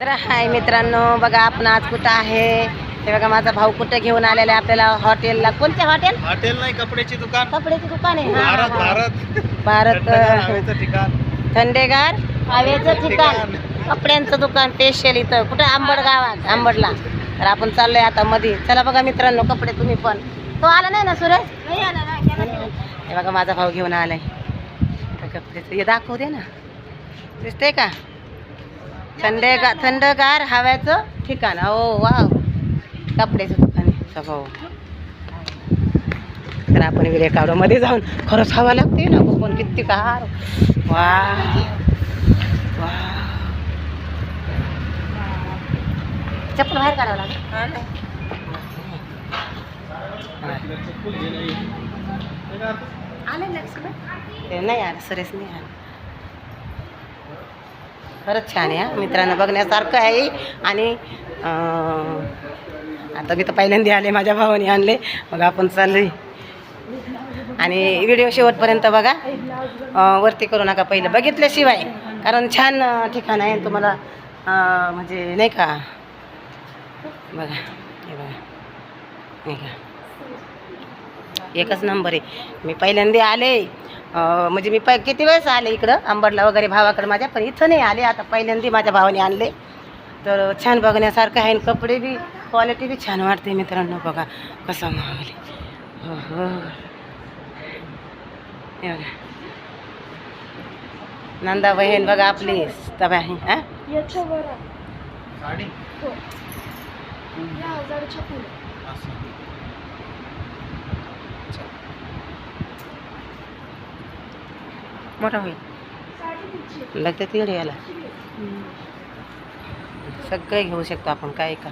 तर हाय मित्रांनो, बघा आपण आज कुठं आहे ते बघा. माझा भाऊ कुठं घेऊन आलेला आहे आपल्याला हॉटेलला. कोणते हॉटेल? हॉटेल नाही, कपड्याची दुकान. कपड्याची दुकान आहे. भारत भारत भारत हवेचं ठिकाण, थंडेगार हवेचं ठिकाण, कपड्यांचं दुकान स्पेशल इथं कुठं? आंबड गावात, आंबडला. तर आपण चाललोय आता मध्ये. चला बघा मित्रांनो, कपडे तुम्ही पण. तो आला नाही ना सुरेश? नाही आला ना. हे बघा माझा भाऊ घेऊन आलाय कपड्याचं. हे दाखवू दे ना, दिसतंय का? थंडगार हव्याचं ठिकाण. हो वाव, कपड्याचं दुकान आहे भाऊ. तर आपण विले काढू मध्ये जाऊन. खरंच हवा लागते ना पण किती कार. वा वा, चप्पल बाहेर काढावं लागेल. ते नाही आलं, सुरेश नाही आलं. खरंच छान आहे मित्रांनो, बघण्यासारखं आहे. आणि आता मी तर पहिल्यांदा आले, माझ्या भावाने आणले. मग आपण चाललोय. आणि व्हिडिओ शेवटपर्यंत बघा, वरती करू नका पहिलं बघितल्याशिवाय, कारण छान ठिकाण आहे तुम्हाला. म्हणजे नाही का, बघा हे बघा, नाही का, एकच नंबर आहे. मी पहिल्यांदा आले, म्हणजे मी किती वेळेस आले इकडं आंबडला वगैरे भावाकडे माझ्या, पण इथं नाही आले. आता पहिल्यांदा माझ्या भावाने आणले. तर छान बघण्यासारखं आहे. कपडे बी क्वालिटी बी छान वाटते मित्रांनो. बघा कसं मागवले. हो हो, हे बघा नंदा बहीण बघा आपली तबा आहे. हां मोठा होईल लागते तिकडे याला. सगळं घेऊ शकतो आपण, काय का